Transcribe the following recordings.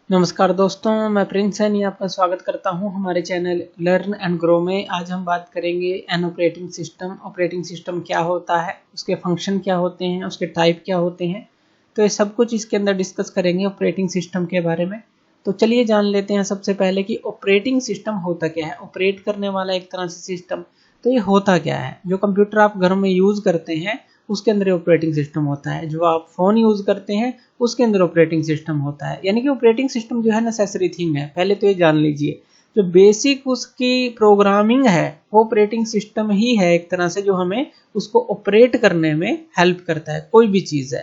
नमस्कार दोस्तों, मैं प्रिंस सैनी आपका स्वागत करता हूं हमारे चैनल लर्न एंड ग्रो में। आज हम बात करेंगे N operating system. Operating system क्या होता है, उसके फंक्शन क्या होते हैं, उसके टाइप क्या होते हैं, तो ये सब कुछ इसके अंदर डिस्कस करेंगे ऑपरेटिंग सिस्टम के बारे में। तो चलिए जान लेते हैं सबसे पहले कि ऑपरेटिंग सिस्टम होता क्या है। ऑपरेट करने वाला एक तरह से सिस्टम, तो ये होता क्या है। जो कंप्यूटर आप घर में यूज़ करते हैं उसके अंदर ऑपरेटिंग सिस्टम होता है। जो आप फ़ोन यूज़ करते हैं उसके अंदर ऑपरेटिंग सिस्टम होता है। यानी कि ऑपरेटिंग सिस्टम जो है नेसेसरी थिंग है। पहले तो ये जान लीजिए, जो बेसिक उसकी प्रोग्रामिंग है वो ऑपरेटिंग सिस्टम ही है एक तरह से, जो हमें उसको ऑपरेट करने में हेल्प करता है। कोई भी चीज़ है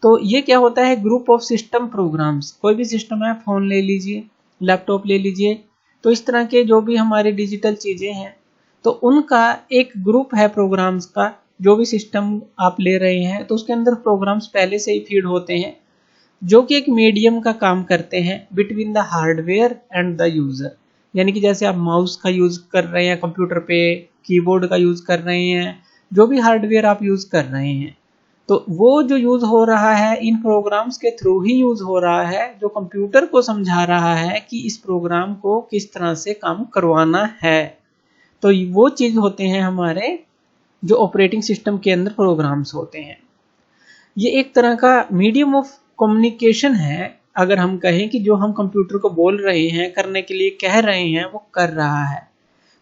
तो ये क्या होता है, ग्रुप ऑफ सिस्टम प्रोग्राम्स। कोई भी सिस्टम है, फ़ोन ले लीजिए, लैपटॉप ले लीजिए, तो इस तरह के जो भी हमारे डिजिटल चीज़ें हैं तो उनका एक ग्रुप है प्रोग्राम्स का। जो भी सिस्टम आप ले रहे हैं तो उसके अंदर प्रोग्राम्स पहले से ही फीड होते हैं, जो कि एक मीडियम का काम करते हैं between the hardware and the user. यानी कि जैसे आप माउस का यूज़ कर रहे हैं कंप्यूटर पे, कीबोर्ड का यूज़ कर रहे हैं, जो भी हार्डवेयर आप यूज़ कर रहे हैं तो वो जो यूज़ हो रहा है इन प्रोग्राम्स के थ्रू ही यूज़ हो रहा है, जो कंप्यूटर को समझा रहा है कि इस प्रोग्राम को किस तरह से काम करवाना है। तो वो चीज़ होते हैं हमारे जो ऑपरेटिंग सिस्टम के अंदर प्रोग्राम्स होते हैं। ये एक तरह का मीडियम ऑफ कम्युनिकेशन है। अगर हम कहें कि जो हम कंप्यूटर को बोल रहे हैं, करने के लिए कह रहे हैं, वो कर रहा है,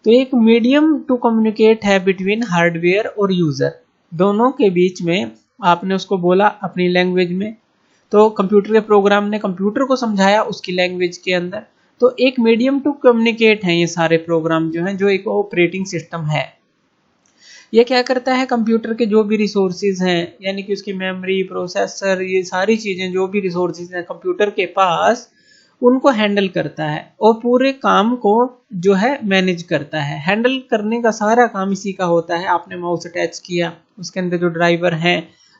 तो एक मीडियम टू कम्युनिकेट है बिटवीन हार्डवेयर और यूज़र। दोनों के बीच में आपने उसको बोला अपनी लैंग्वेज में, तो कंप्यूटर के प्रोग्राम ने कंप्यूटर को समझाया उसकी लैंग्वेज के अंदर। तो एक मीडियम टू कम्युनिकेट हैं ये सारे प्रोग्राम जो हैं, जो एक ऑपरेटिंग सिस्टम है। ये क्या करता है, कंप्यूटर के जो भी रिसोर्सेज हैं, यानी कि उसकी मेमोरी, प्रोसेसर, ये सारी चीज़ें जो भी रिसोर्सेज हैं कंप्यूटर के पास, उनको हैंडल करता है और पूरे काम को जो है मैनेज करता है। हैंडल करने का सारा काम इसी का होता है। आपने माउस अटैच किया, उसके अंदर जो ड्राइवर है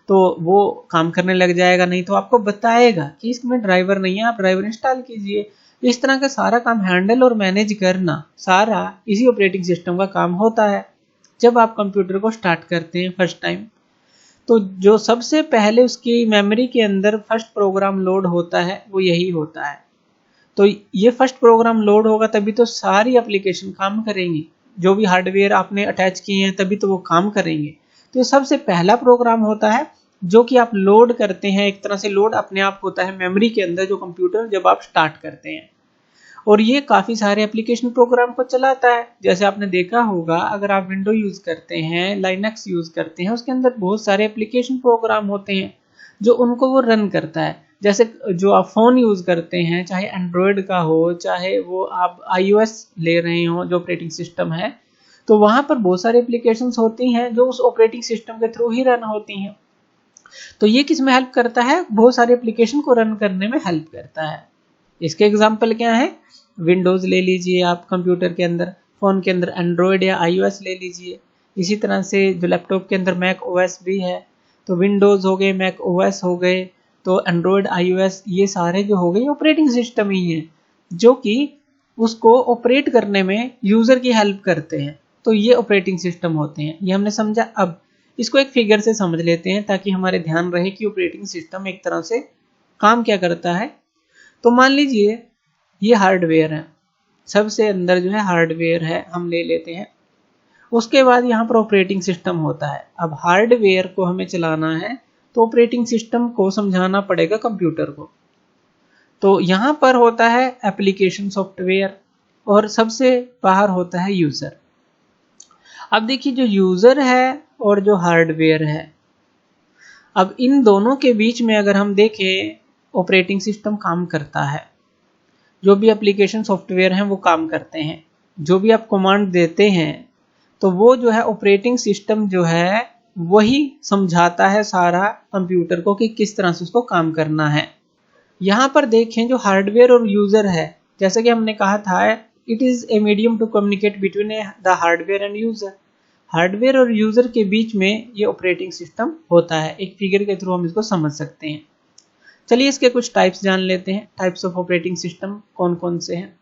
तो वो काम करने लग जाएगा, नहीं तो आपको बताएगा कि इसमें ड्राइवर नहीं है, आप ड्राइवर इंस्टॉल कीजिए। इस तरह का सारा काम हैंडल और मैनेज करना सारा इसी ऑपरेटिंग सिस्टम का काम होता है। जब आप कंप्यूटर को स्टार्ट करते हैं फर्स्ट टाइम, तो जो सबसे पहले उसकी मेमोरी के अंदर फर्स्ट प्रोग्राम लोड होता है वो यही होता है। तो ये फर्स्ट प्रोग्राम लोड होगा तभी तो सारी एप्लीकेशन काम करेंगी। जो भी हार्डवेयर आपने अटैच किए हैं तभी तो वो काम करेंगे। तो ये सबसे पहला प्रोग्राम होता है जो कि आप लोड करते हैं। एक तरह से लोड अपने आप होता है मेमोरी के अंदर, जो कंप्यूटर जब आप स्टार्ट करते हैं, और ये काफ़ी सारे एप्लीकेशन प्रोग्राम को चलाता है। जैसे आपने देखा होगा, अगर आप विंडो यूज़ करते हैं, लाइनक्स यूज़ करते हैं, उसके अंदर बहुत सारे एप्लीकेशन प्रोग्राम होते हैं जो उनको वो रन करता है। जैसे जो आप फ़ोन यूज़ करते हैं, चाहे एंड्रॉयड का हो, चाहे वो आप iOS ले रहे हो जो ऑपरेटिंग सिस्टम है, तो वहाँ पर बहुत सारे एप्लीकेशंस होती हैं जो उस ऑपरेटिंग सिस्टम के थ्रू ही रन होती हैं। तो ये किस में हेल्प करता है, बहुत सारे एप्लीकेशन को रन करने में हेल्प करता है। इसके एग्जाम्पल क्या है, विंडोज़ ले लीजिए आप कंप्यूटर के अंदर, फ़ोन के अंदर एंड्रॉयड या iOS ले लीजिए। इसी तरह से जो लैपटॉप के अंदर मैक ओएस भी है, तो विंडोज़ हो गए, मैक ओएस हो गए, तो एंड्रॉयड, iOS, ये सारे जो हो गए ऑपरेटिंग सिस्टम ही हैं जो कि उसको ऑपरेट करने में यूज़र की हेल्प करते हैं। तो ये ऑपरेटिंग सिस्टम होते हैं, ये हमने समझा। अब इसको एक फिगर से समझ लेते हैं ताकि हमारे ध्यान रहे कि ऑपरेटिंग सिस्टम एक तरह से काम क्या करता है। तो मान लीजिए ये हार्डवेयर है, सबसे अंदर जो है हार्डवेयर है, हम ले लेते हैं। उसके बाद यहाँ पर ऑपरेटिंग सिस्टम होता है। अब हार्डवेयर को हमें चलाना है तो ऑपरेटिंग सिस्टम को समझाना पड़ेगा कंप्यूटर को। तो यहाँ पर होता है एप्लीकेशन सॉफ्टवेयर और सबसे बाहर होता है यूज़र। अब देखिए, जो यूज़र है और जो हार्डवेयर है, अब इन दोनों के बीच में अगर हम देखें, ऑपरेटिंग सिस्टम काम करता है। जो भी एप्लीकेशन सॉफ्टवेयर हैं वो काम करते हैं। जो भी आप कमांड देते हैं तो वो जो है ऑपरेटिंग सिस्टम जो है वही समझाता है सारा कंप्यूटर को कि किस तरह से उसको काम करना है। यहाँ पर देखें, जो हार्डवेयर और यूज़र है, जैसे कि हमने कहा था, it is a medium to communicate between the hardware and user. Hardware और यूज़र के बीच में ये ऑपरेटिंग सिस्टम होता है। एक फिगर के थ्रू हम इसको समझ सकते हैं। चलिए इसके कुछ टाइप्स जान लेते हैं। टाइप्स ऑफ ऑपरेटिंग सिस्टम कौन कौन से हैं।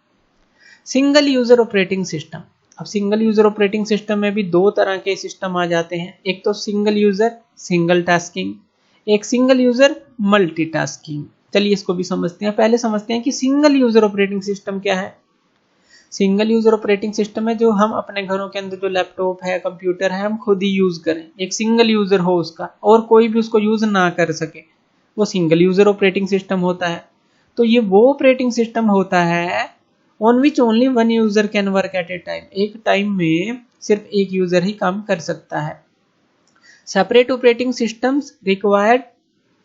Single user operating system. अब सिंगल यूज़र ऑपरेटिंग सिस्टम में भी दो तरह के सिस्टम आ जाते हैं। एक तो सिंगल यूज़र सिंगल टास्किंग, एक सिंगल यूज़र मल्टीटास्किंग। चलिए इसको भी समझते हैं। पहले समझते हैं कि सिंगल यूजर ऑपरेटिंग सिस्टम क्या है। सिंगल यूजर ऑपरेटिंग सिस्टम है जो हम अपने घरों के अंदर जो लैपटॉप है, कंप्यूटर है, हम खुद ही यूज करें, एक सिंगल यूजर हो उसका और कोई भी उसको यूज ना कर सके, वो सिंगल यूजर ऑपरेटिंग सिस्टम होता है। तो ये वो ऑपरेटिंग सिस्टम होता है on which only one user can work at A time, एक टाइम में सिर्फ एक यूजर ही काम कर सकता है। Separate operating systems required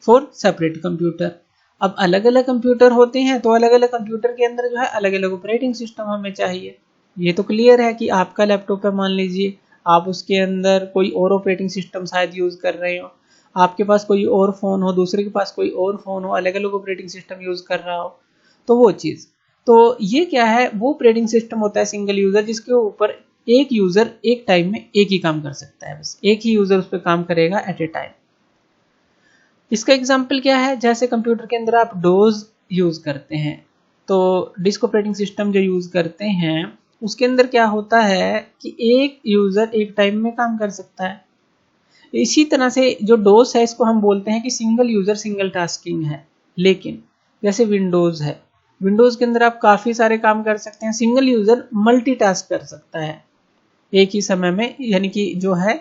for separate computer. अब अलग अलग कंप्यूटर होते हैं तो अलग अलग कंप्यूटर के अंदर जो है अलग अलग ऑपरेटिंग सिस्टम हमें चाहिए। ये तो क्लियर है कि आपका लैपटॉप है, मान लीजिए आप उसके अंदर कोई और ऑपरेटिंग सिस्टम शायद यूज कर रहे हो, आपके पास कोई और फोन हो, दूसरे के पास कोई और फोन हो, अलग अलग ऑपरेटिंग सिस्टम यूज कर रहा हो, तो वो चीज, तो ये क्या है, वो ऑपरेटिंग सिस्टम होता है सिंगल यूजर, जिसके ऊपर एक यूजर एक टाइम में एक ही काम कर सकता है, बस एक ही यूजर उस पर काम करेगा एट ए टाइम। इसका एग्जाम्पल क्या है, जैसे कंप्यूटर के अंदर आप डोज यूज करते हैं, तो डिस्क ऑपरेटिंग सिस्टम जो यूज करते हैं उसके अंदर क्या होता है कि एक यूजर एक टाइम में काम कर सकता है। इसी तरह से जो डोस है इसको हम बोलते हैं कि सिंगल यूजर सिंगल टास्किंग है। लेकिन जैसे विंडोज है, विंडोज के अंदर आप काफी सारे काम कर सकते हैं, सिंगल यूजर मल्टीटास्क कर सकता है एक ही समय में, यानी कि जो है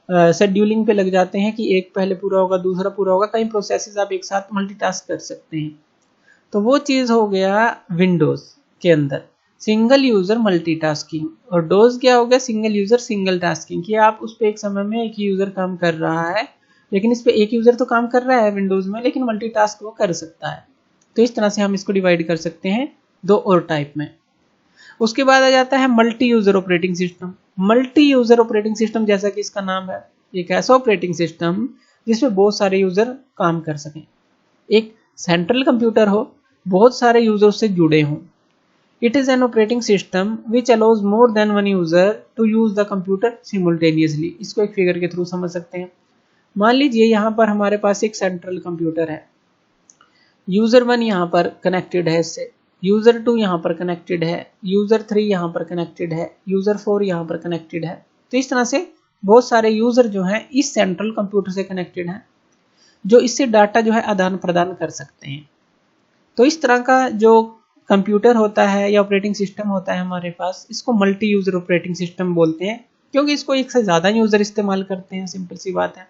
शेड्यूलिंग पे लग जाते हैं कि एक पहले पूरा होगा दूसरा पूरा होगा, कई प्रोसेसेस आप एक साथ मल्टीटास्क कर सकते हैं। तो वो चीज हो गया विंडोज के अंदर सिंगल यूजर मल्टीटास्किंग, और डोज क्या हो गया, सिंगल यूजर सिंगल टास्किंग, कि आप उस पर एक समय में एक ही यूजर काम कर रहा है, लेकिन इस पे एक यूजर तो काम कर रहा है विंडोज में, लेकिन मल्टीटास्क वो कर सकता है। तो इस तरह से हम इसको डिवाइड कर सकते हैं दो और टाइप में। उसके बाद आ जाता है multi user operating system. Multi user operating system जैसा कि इसका नाम है, एक ऐसा ऑपरेटिंग सिस्टम जिसमें बहुत सारे यूजर काम कर सकें, एक सेंट्रल कंप्यूटर हो, बहुत सारे यूजर से जुड़े हों। It is an operating system which allows more than one user to use the computer simultaneously. इसको एक फिगर के थ्रू समझ सकते हैं। मान लीजिए यहाँ पर हमारे पास एक सेंट्रल कंप्यूटर है, यूजर 1 यहाँ पर कनेक्टेड है इससे, यूजर 2 यहाँ पर कनेक्टेड है, यूजर 3 यहाँ पर कनेक्टेड है, यूजर 4 यहाँ पर कनेक्टेड है। तो इस तरह से बहुत सारे यूजर जो हैं इस सेंट्रल कंप्यूटर से कनेक्टेड हैं, जो इससे डाटा जो है आदान प्रदान कर सकते हैं। तो इस तरह का जो कंप्यूटर होता है या ऑपरेटिंग सिस्टम होता है हमारे पास, इसको मल्टी यूजर ऑपरेटिंग सिस्टम बोलते हैं, क्योंकि इसको एक से ज्यादा यूजर इस्तेमाल करते हैं, सिंपल सी बात है।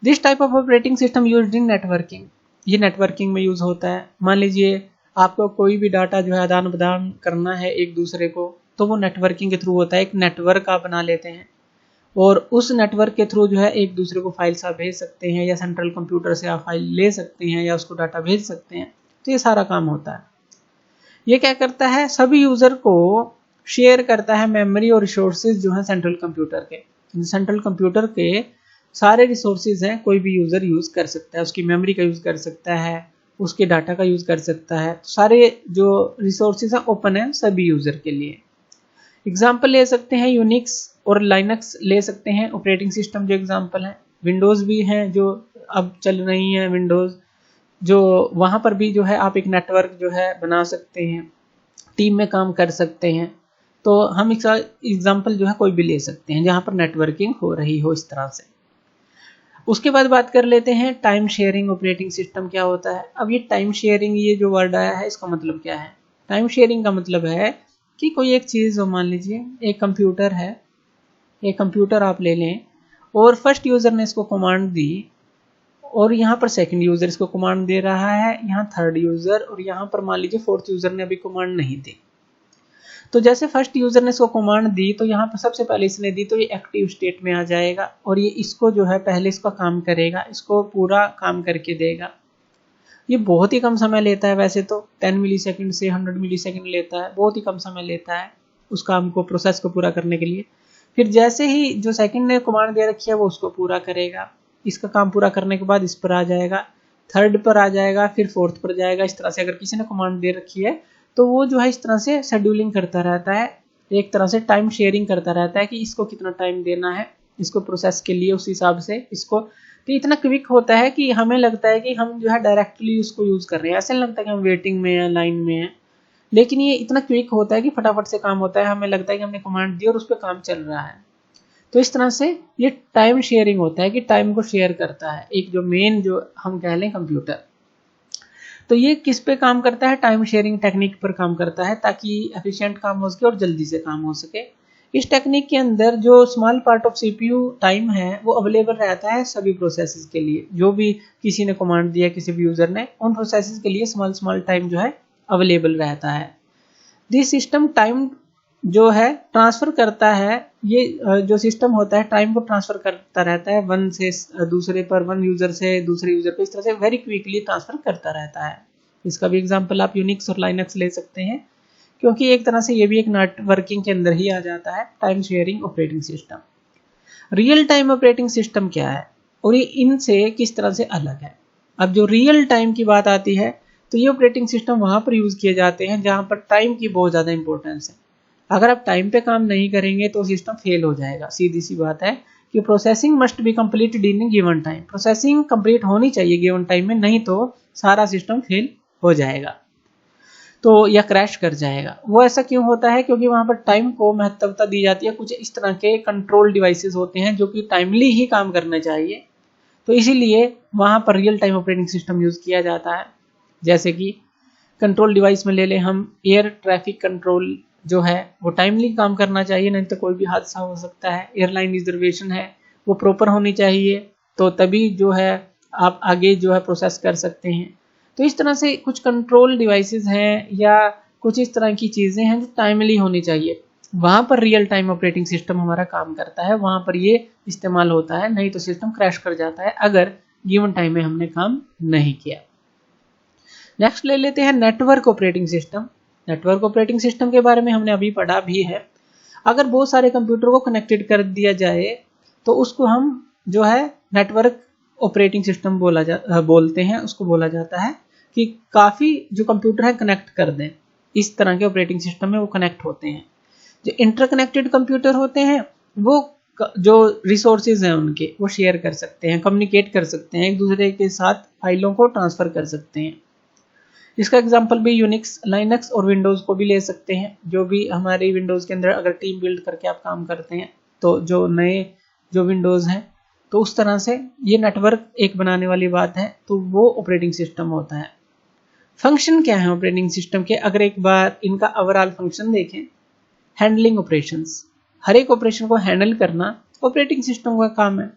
This type of operating system used in networking, ये नेटवर्किंग में यूज होता है। मान लीजिए आपको कोई भी डाटा जो है आदान प्रदान करना है एक दूसरे को, तो वो नेटवर्किंग के थ्रू होता है, एक नेटवर्क आप बना लेते हैं और उस नेटवर्क के थ्रू जो है एक दूसरे को फाइल्स आप भेज सकते हैं, या सेंट्रल कंप्यूटर से आप फाइल ले सकते हैं या उसको डाटा भेज सकते हैं। तो ये सारा काम होता है। ये क्या करता है, सभी यूजर को शेयर करता है मेमोरी और रिसोर्सेज जो है सेंट्रल कंप्यूटर के। सेंट्रल कंप्यूटर के सारे रिसोर्सेज हैं, कोई भी यूजर यूज कर सकता है, उसकी मेमोरी का यूज कर सकता है, उसके डाटा का यूज कर सकता है। तो सारे जो रिसोर्सेज हैं ओपन है सभी यूजर के लिए। एग्जाम्पल ले सकते हैं यूनिक्स और लाइनक्स ले सकते हैं ऑपरेटिंग सिस्टम जो एग्जाम्पल है। विंडोज भी हैं जो अब चल रही हैं विंडोज, जो वहां पर भी जो है आप एक नेटवर्क जो है बना सकते हैं, टीम में काम कर सकते हैं। तो हम एक एग्जाम्पल जो है कोई भी ले सकते हैं जहां पर नेटवर्किंग हो रही हो इस तरह से। उसके बाद बात कर लेते हैं टाइम शेयरिंग ऑपरेटिंग सिस्टम क्या होता है। अब ये टाइम शेयरिंग, ये जो वर्ड आया है इसका मतलब क्या है। टाइम शेयरिंग का मतलब है कि कोई एक चीज़, मान लीजिए एक कंप्यूटर है, एक कंप्यूटर आप ले लें और फर्स्ट यूज़र ने इसको कमांड दी और यहाँ पर सेकंड यूज़र इसको कमांड दे रहा है, यहाँ थर्ड यूज़र, और यहाँ पर मान लीजिए फोर्थ यूज़र ने अभी कमांड नहीं दी। तो जैसे फर्स्ट यूजर ने इसको कमांड दी तो यहाँ पर सबसे पहले इसने दी तो ये एक्टिव स्टेट में आ जाएगा और ये इसको जो है पहले इसका काम करेगा, इसको पूरा काम करके देगा। ये बहुत ही कम समय लेता है, वैसे तो 10 मिली सेकेंड से 100 मिली सेकेंड लेता है, बहुत ही कम समय लेता है उस काम को, प्रोसेस को पूरा करने के लिए। फिर जैसे ही जो सेकंड ने कमांड दे रखी है वो उसको पूरा करेगा, इसका काम पूरा करने के बाद इस पर आ जाएगा, थर्ड पर आ जाएगा, फिर फोर्थ पर जाएगा। इस तरह से अगर किसी ने कमांड दे रखी है तो वो जो है इस तरह से शेड्यूलिंग करता रहता है, एक तरह से टाइम शेयरिंग करता रहता है कि इसको कितना टाइम देना है इसको प्रोसेस के लिए, उस हिसाब से इसको। तो इतना क्विक होता है कि हमें लगता है कि हम जो है डायरेक्टली उसको यूज कर रहे हैं, ऐसा नहीं लगता कि हम वेटिंग में हैं, लाइन में हैं, लेकिन ये इतना क्विक होता है कि फटाफट से काम होता है, हमें लगता है कि हमने कमांड दी और उस पर काम चल रहा है। तो इस तरह से ये टाइम शेयरिंग होता है कि टाइम को शेयर करता है एक जो मेन जो हम कह लें कंप्यूटर। तो ये किस पे काम करता है, टाइम शेयरिंग टेक्निक पर काम करता है, ताकि एफिशिएंट काम हो सके और जल्दी से काम हो सके। इस टेक्निक के अंदर जो small part of CPU time है वो अवेलेबल रहता है सभी प्रोसेसेस के लिए। जो भी किसी ने कमांड दिया, किसी भी यूजर ने, उन प्रोसेसेस के लिए स्मॉल टाइम जो है अवेलेबल रहता है। दिस सिस्टम टाइम जो है ट्रांसफर करता है, ये जो सिस्टम होता है टाइम को ट्रांसफर करता रहता है वन से दूसरे पर, वन यूजर से दूसरे यूजर पर, इस तरह से वेरी क्विकली ट्रांसफर करता रहता है। इसका भी एग्जांपल आप यूनिक्स और लाइनक्स ले सकते हैं, क्योंकि एक तरह से ये भी एक नेटवर्किंग के अंदर ही आ जाता है, time sharing operating system. Real time operating system क्या है और ये इनसे किस तरह से अलग है। अब जो रियल टाइम की बात आती है तो ये ऑपरेटिंग सिस्टम वहां पर यूज किए जाते हैं जहां पर टाइम की बहुत ज्यादा इंपॉर्टेंस है। अगर आप टाइम पे काम नहीं करेंगे तो सिस्टम फेल हो जाएगा। सीधी सी बात है कि processing must be completed in given time. Processing complete होनी चाहिए गिवन टाइम में, नहीं तो सारा सिस्टम फेल हो जाएगा तो या क्रैश कर जाएगा। वो ऐसा क्यों होता है, क्योंकि वहां पर टाइम को महत्वता दी जाती है। कुछ इस तरह के कंट्रोल डिवाइसेस होते हैं जो कि टाइमली ही काम करने चाहिए, तो इसीलिए वहां पर real time operating system use किया जाता है। जैसे कि कंट्रोल डिवाइस में ले लें हम, एयर ट्रैफिक कंट्रोल जो है वो टाइमली काम करना चाहिए, नहीं तो कोई भी हादसा हो सकता है। एयरलाइन रिजर्वेशन है वो प्रॉपर होनी चाहिए, तो तभी जो है आप आगे जो है प्रोसेस कर सकते हैं। तो इस तरह से कुछ कंट्रोल डिवाइसेस हैं या कुछ इस तरह की चीज़ें हैं जो टाइमली होनी चाहिए, वहाँ पर रियल टाइम ऑपरेटिंग सिस्टम हमारा काम करता है, वहाँ पर ये इस्तेमाल होता है। नहीं तो सिस्टम क्रैश कर जाता है अगर गिवन टाइम में हमने काम नहीं किया। नेक्स्ट ले लेते हैं network operating system. Network operating system के बारे में हमने अभी पढ़ा भी है। अगर बहुत सारे कंप्यूटर को कनेक्टेड कर दिया जाए तो उसको हम जो है नेटवर्क ऑपरेटिंग सिस्टम बोलते हैं। उसको बोला जाता है कि काफ़ी जो कंप्यूटर है कनेक्ट कर दें, इस तरह के ऑपरेटिंग सिस्टम में वो कनेक्ट होते हैं। जो इंटरकनेक्टेड कंप्यूटर होते हैं वो जो रिसोर्सेज हैं उनके वो शेयर कर सकते हैं, कम्युनिकेट कर सकते हैं, एक दूसरे के साथ फाइलों को ट्रांसफ़र कर सकते हैं। इसका एग्जांपल भी यूनिक्स, लाइनक्स और विंडोज़ को भी ले सकते हैं। जो भी हमारे विंडोज़ के अंदर अगर टीम बिल्ड करके आप काम करते हैं तो जो नए जो विंडोज़ हैं तो उस तरह से ये नेटवर्क एक बनाने वाली बात है, तो वो ऑपरेटिंग सिस्टम होता है। फंक्शन क्या है ऑपरेटिंग सिस्टम के, अगर एक बार इनका ओवरऑल फंक्शन देखें, हैंडलिंग ऑपरेशंस, हर एक ऑपरेशन को हैंडल करना ऑपरेटिंग सिस्टम का काम है।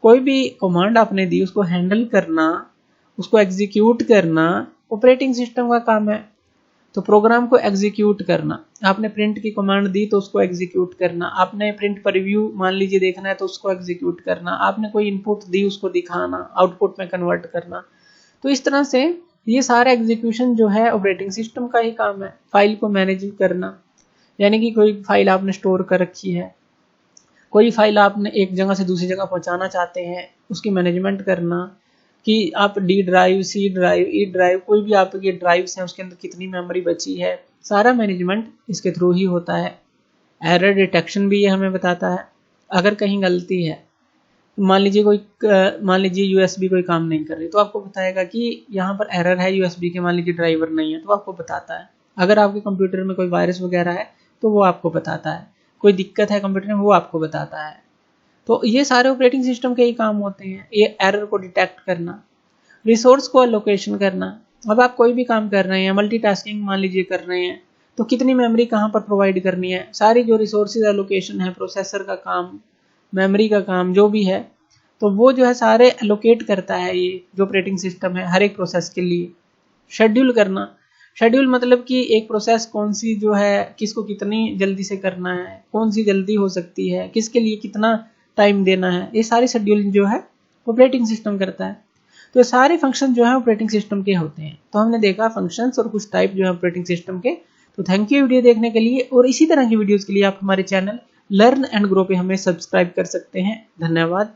कोई भी कमांड आपने दी उसको हैंडल करना, उसको एग्जीक्यूट करना ऑपरेटिंग सिस्टम का काम है। तो प्रोग्राम को एग्जीक्यूट करना, आपने प्रिंट की कमांड दी तो उसको एग्जीक्यूट करना, आपने प्रिंट पर रिव्यू मान लीजिए देखना है तो उसको एग्जीक्यूट करना, आपने कोई इनपुट दी उसको दिखाना, आउटपुट में कन्वर्ट करना। तो इस तरह से ये सारा एग्जीक्यूशन जो है ऑपरेटिंग सिस्टम का ही काम है। फाइल को मैनेज करना, यानी कि कोई फाइल आपने स्टोर कर रखी है, कोई फाइल आपने एक जगह से दूसरी जगह पहुंचाना चाहते हैं, उसकी मैनेजमेंट करना कि आप D drive, C drive, E drive, कोई भी आपके ड्राइव्स हैं उसके अंदर कितनी मेमोरी बची है, सारा मैनेजमेंट इसके थ्रू ही होता है। एरर डिटेक्शन भी ये हमें बताता है। अगर कहीं गलती है, मान लीजिए यूएसबी कोई काम नहीं कर रही तो आपको बताएगा कि यहाँ पर एरर है यूएसबी के, मान लीजिए ड्राइवर नहीं है तो आपको बताता है। अगर आपके कंप्यूटर में कोई वायरस वगैरह है तो वो आपको बताता है, कोई दिक्कत है कंप्यूटर में वो आपको बताता है। तो ये सारे ऑपरेटिंग सिस्टम के ही काम होते हैं, ये एरर को डिटेक्ट करना, रिसोर्स को एलोकेशन करना। अब आप कोई भी काम कर रहे हैं, मल्टीटास्किंग मान लीजिए कर रहे हैं, तो कितनी मेमोरी कहाँ पर प्रोवाइड करनी है, सारी जो रिसोर्सेज एलोकेशन है, प्रोसेसर का काम, मेमोरी का काम जो भी है, तो वो जो है सारे एलोकेट करता है ये जो ऑपरेटिंग सिस्टम है हर एक प्रोसेस के लिए। शेड्यूल करना, शेड्यूल मतलब कि एक प्रोसेस कौन सी जो है किसको कितनी जल्दी से करना है, कौन सी जल्दी हो सकती है, किसके लिए कितना टाइम देना है, ये सारी शेड्यूलिंग जो है ऑपरेटिंग सिस्टम करता है। तो ये सारे फंक्शन जो है ऑपरेटिंग सिस्टम के होते हैं। तो हमने देखा फंक्शंस और कुछ टाइप जो है ऑपरेटिंग सिस्टम के। तो थैंक यू वीडियो देखने के लिए, और इसी तरह की वीडियोस के लिए आप हमारे चैनल लर्न एंड ग्रो पे हमें सब्सक्राइब कर सकते हैं। धन्यवाद।